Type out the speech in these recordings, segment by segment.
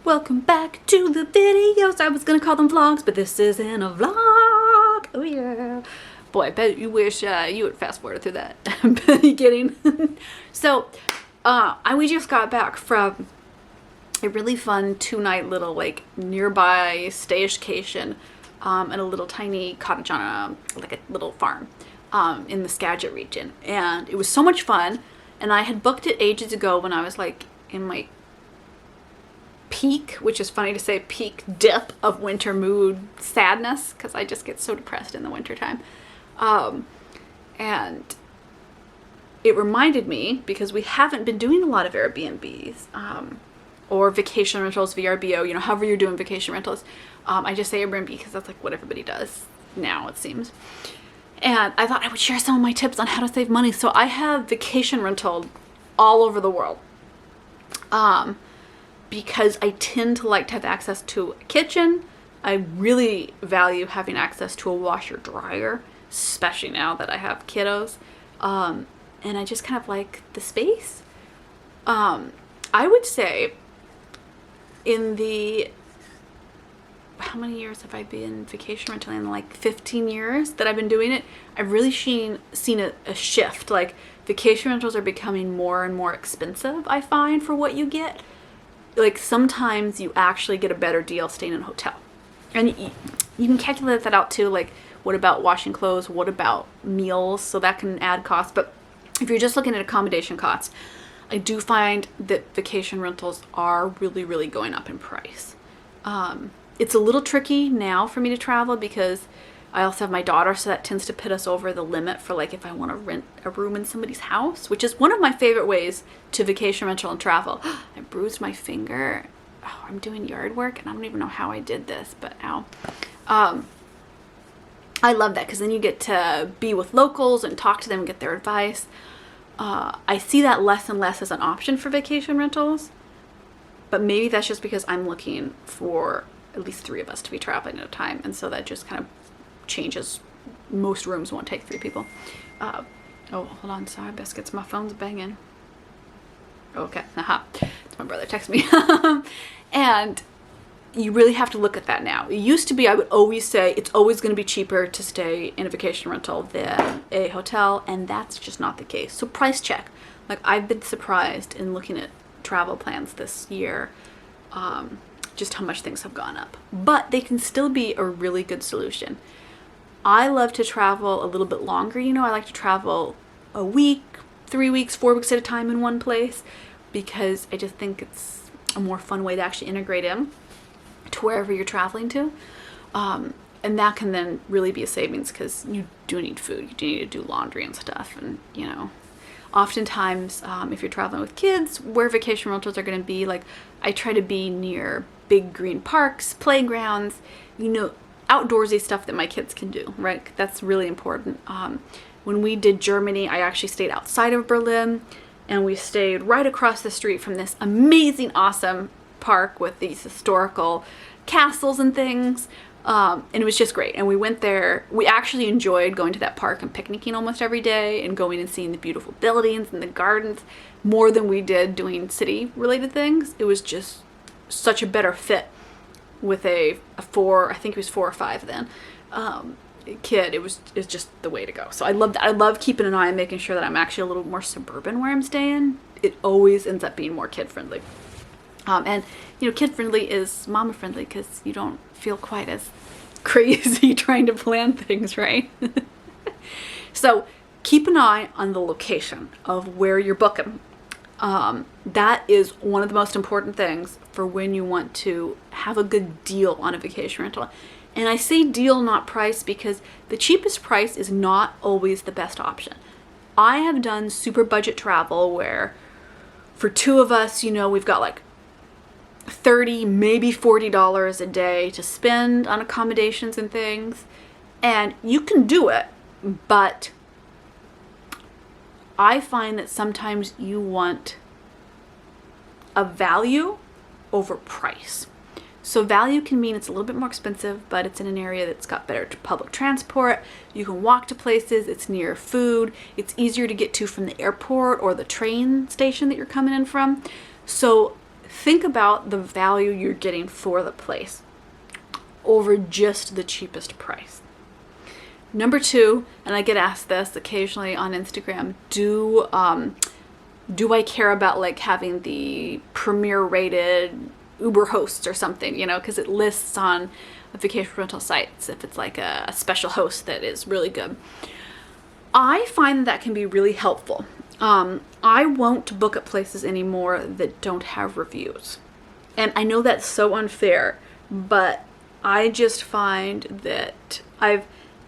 Welcome back to the videos. I was gonna call them vlogs, but this isn't a vlog. Oh yeah. Boy, I bet you wish you would fast forward through that beginning. So, we just got back from a really fun 2-night little like nearby staycation in a little tiny cottage on a little farm in the Skagit region, and it was so much fun. And I had booked it ages ago when I was like in my peak, which is funny to say, peak dip of winter mood sadness, because I just get so depressed in the winter time. And it reminded me, because we haven't been doing a lot of Airbnbs or vacation rentals, VRBO, however you're doing vacation rentals. I just say Airbnb because that's like what everybody does now, it seems. And I thought I would share some of my tips on how to save money. So I have vacation rental all over the world. Because I tend to like to have access to a kitchen. I really value having access to a washer dryer, especially now that I have kiddos. And I just kind of like the space. I would say in the, how many years have I been vacation renting? In like 15 years that I've been doing it, I've really seen a shift. Like vacation rentals are becoming more and more expensive, I find, for what you get. Like sometimes you actually get a better deal staying in a hotel. And you can calculate that out too. Like what about washing clothes? What about meals? So that can add costs. But if you're just looking at accommodation costs, I do find that vacation rentals are really, really going up in price. It's a little tricky now for me to travel because I also have my daughter, so that tends to put us over the limit for like if I want to rent a room in somebody's house, which is one of my favorite ways to vacation rental and travel. I bruised my finger. Oh, I'm doing yard work and I don't even know how I did this, but ow. I love that because then you get to be with locals and talk to them and get their advice. I see that less and less as an option for vacation rentals, but maybe that's just because I'm looking for at least 3 of us to be traveling at a time, and so that just kind of changes. Most rooms won't take 3 people. Oh, hold on, sorry, biscuits, my phone's banging. Okay, it's my brother texting me. And you really have to look at that now. It used to be, I would always say it's always going to be cheaper to stay in a vacation rental than a hotel, and that's just not the case. So price check. Like I've been surprised in looking at travel plans this year, just how much things have gone up. But they can still be a really good solution. I love to travel a little bit longer. I like to travel a week, 3 weeks, 4 weeks at a time in one place because I just think it's a more fun way to actually integrate in to wherever you're traveling to. And that can then really be a savings because you do need food. You do need to do laundry and stuff. And, oftentimes if you're traveling with kids, where vacation rentals are going to be, like I try to be near big green parks, playgrounds, outdoorsy stuff that my kids can do, right? That's really important. When we did Germany, I actually stayed outside of Berlin, and we stayed right across the street from this amazing, awesome park with these historical castles and things. And it was just great. And we went there. We actually enjoyed going to that park and picnicking almost every day and going and seeing the beautiful buildings and the gardens more than we did doing city-related things. It was just such a better fit with a 4, I think he was 4 or 5 then, kid. It's just the way to go. So I love that. I love keeping an eye on making sure that I'm actually a little more suburban where I'm staying. It always ends up being more kid-friendly. And kid-friendly is mama-friendly because you don't feel quite as crazy trying to plan things, right? So keep an eye on the location of where you're booking. That is one of the most important things for when you want to have a good deal on a vacation rental. And I say deal, not price, because the cheapest price is not always the best option. I have done super budget travel where for 2 of us, we've got like $30, maybe $40 a day to spend on accommodations and things. And you can do it, but I find that sometimes you want a value over price. So value can mean it's a little bit more expensive, but it's in an area that's got better public transport. You can walk to places, it's near food, it's easier to get to from the airport or the train station that you're coming in from. So think about the value you're getting for the place over just the cheapest price. Number two, and I get asked this occasionally on Instagram, do I care about like having the premier rated Uber hosts or something, because it lists on vacation rental sites if it's like a special host that is really good. I find that can be really helpful. I won't book at places anymore that don't have reviews. And I know that's so unfair, but I just find that I've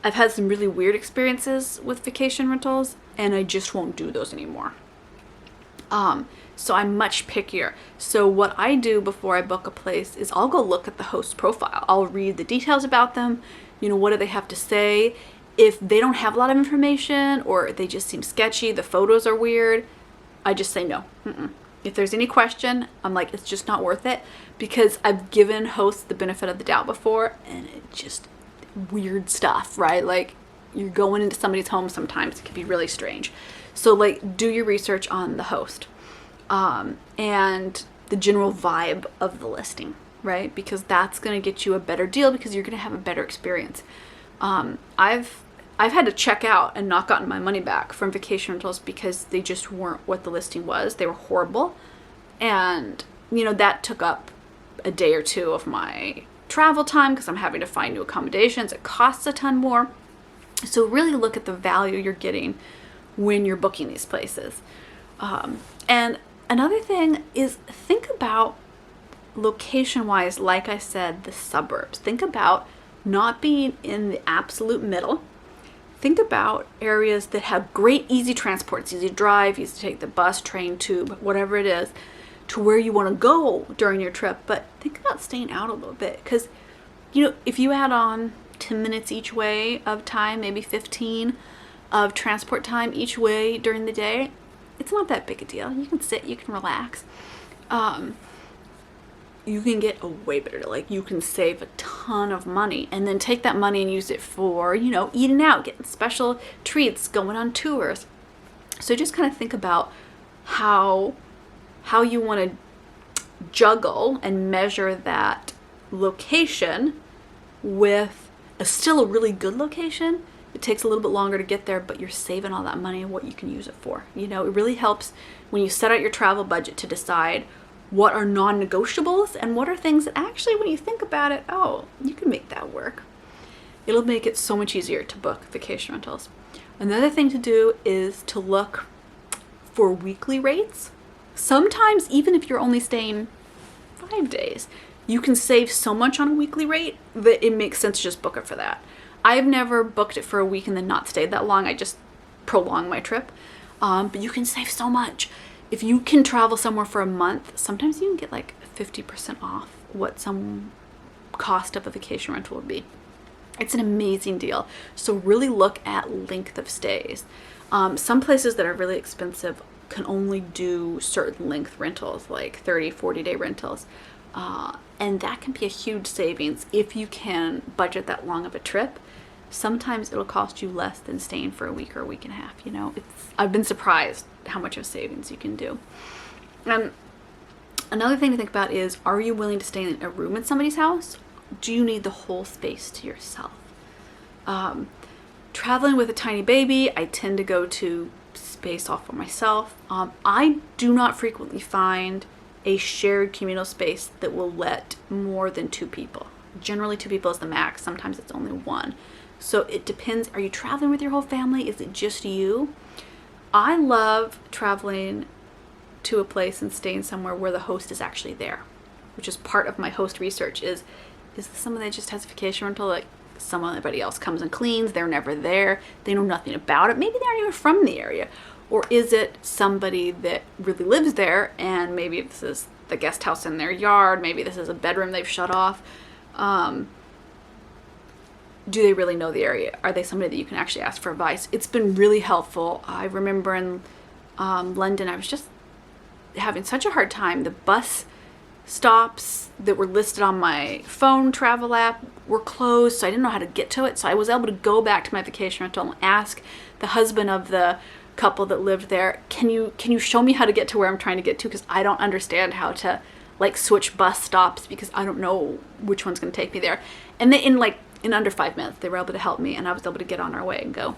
had some really weird experiences with vacation rentals, and I just won't do those anymore. So I'm much pickier. So what I do before I book a place is I'll go look at the host profile. I'll read the details about them. What do they have to say? If they don't have a lot of information or they just seem sketchy, the photos are weird, I just say no. If there's any question, I'm like, it's just not worth it, because I've given hosts the benefit of the doubt before, and it just weird stuff, right? Like, you're going into somebody's home sometimes, it can be really strange. So like, do your research on the host and the general vibe of the listing, right? Because that's going to get you a better deal, because you're going to have a better experience. I've had to check out and not gotten my money back from vacation rentals because they just weren't what the listing was. They were horrible. And, that took up a day or two of my travel time because I'm having to find new accommodations. It costs a ton more. So really look at the value you're getting when you're booking these places. And another thing is, think about location-wise, like I said, the suburbs. Think about not being in the absolute middle. Think about areas that have great easy transport. It's easy to drive, easy to take the bus, train, tube, whatever it is, to where you want to go during your trip. But think about staying out a little bit, because, if you add on 10 minutes each way of time, maybe 15 of transport time each way during the day, it's not that big a deal. You can sit, you can relax. You can get a way better deal. Like, you can save a ton of money and then take that money and use it for, eating out, getting special treats, going on tours. So just kind of think about how you want to juggle and measure that location with still a really good location. It takes a little bit longer to get there, but you're saving all that money and what you can use it for. It really helps when you set out your travel budget to decide what are non-negotiables and what are things that actually, when you think about it, you can make that work. It'll make it so much easier to book vacation rentals. Another thing to do is to look for weekly rates. Sometimes, even if you're only staying 5 days, you can save so much on a weekly rate that it makes sense to just book it for that. I've never booked it for a week and then not stayed that long. I just prolong my trip. But you can save so much. If you can travel somewhere for a month, sometimes you can get like 50% off what some cost of a vacation rental would be. It's an amazing deal. So really look at length of stays. Some places that are really expensive can only do certain length rentals, like 30, 40-day rentals. And that can be a huge savings if you can budget that long of a trip. Sometimes it'll cost you less than staying for a week or a week and a half. I've been surprised how much of savings you can do. Another thing to think about is, are you willing to stay in a room in somebody's house? Do you need the whole space to yourself? Traveling with a tiny baby, I tend to go to space all for myself. I do not frequently find a shared communal space that will let more than 2 people. Generally 2 people is the max. Sometimes it's only 1. So it depends. Are you traveling with your whole family? Is it just you? I love traveling to a place and staying somewhere where the host is actually there, which is part of my host research. Is this someone that just has a vacation rental, like somebody else comes and cleans, they're never there, they know nothing about it, maybe they aren't even from the area? Or is it somebody that really lives there, and maybe this is the guest house in their yard, maybe this is a bedroom they've shut off? Do they really know the area? Are they somebody that you can actually ask for advice? It's been really helpful. I remember in London, I was just having such a hard time. The bus stops that were listed on my phone travel app were closed, so I didn't know how to get to it. So I was able to go back to my vacation rental and ask the husband of the couple that lived there, can you show me how to get to where I'm trying to get to, because I don't understand how to like switch bus stops because I don't know which one's going to take me there. And then in under 5 minutes, they were able to help me, and I was able to get on our way and go.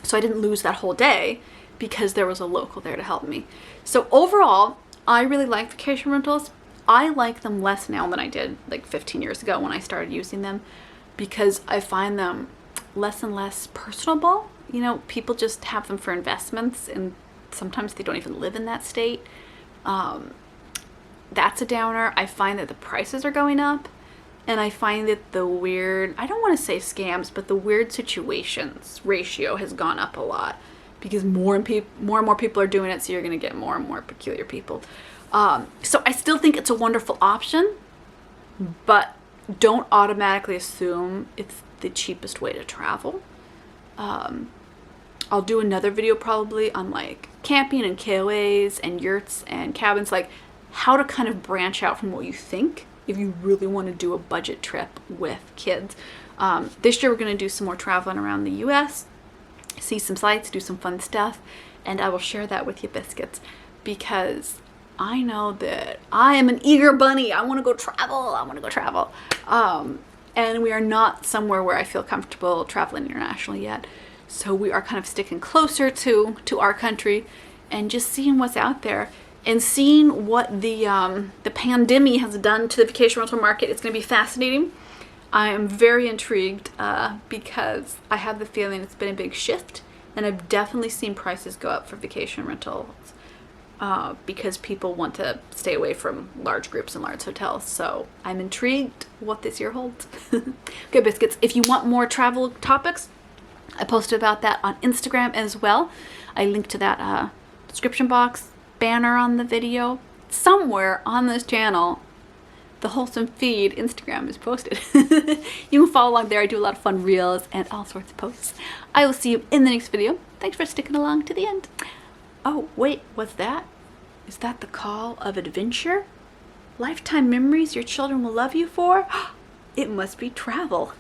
So I didn't lose that whole day because there was a local there to help me. So overall, I really like vacation rentals. I like them less now than I did like 15 years ago when I started using them, because I find them less and less personable. You know, people just have them for investments, and sometimes they don't even live in that state. That's a downer. I find that the prices are going up, and I find that the weird, I don't want to say scams, but the weird situations ratio has gone up a lot, because more and more people are doing it, so you're going to get more and more peculiar people. So I still think it's a wonderful option, but don't automatically assume it's the cheapest way to travel. I'll do another video probably on like camping and KOAs and yurts and cabins, like how to kind of branch out from what you think if you really want to do a budget trip with kids. This year we're going to do some more traveling around the US, see some sights, do some fun stuff, and I will share that with you, biscuits, because I know that I am an eager bunny. I want to go travel. And we are not somewhere where I feel comfortable traveling internationally yet. So we are kind of sticking closer to our country and just seeing what's out there and seeing what the pandemic has done to the vacation rental market. It's going to be fascinating. I am very intrigued because I have the feeling it's been a big shift, and I've definitely seen prices go up for vacation rentals because people want to stay away from large groups and large hotels. So I'm intrigued what this year holds. Okay, biscuits, if you want more travel topics, I posted about that on Instagram as well. I linked to that description box, banner on the video. Somewhere on this channel, the Wholesome Feed Instagram is posted. You can follow along there. I do a lot of fun reels and all sorts of posts. I will see you in the next video. Thanks for sticking along to the end. Oh, wait, what's that? Is that the call of adventure? Lifetime memories your children will love you for? It must be travel.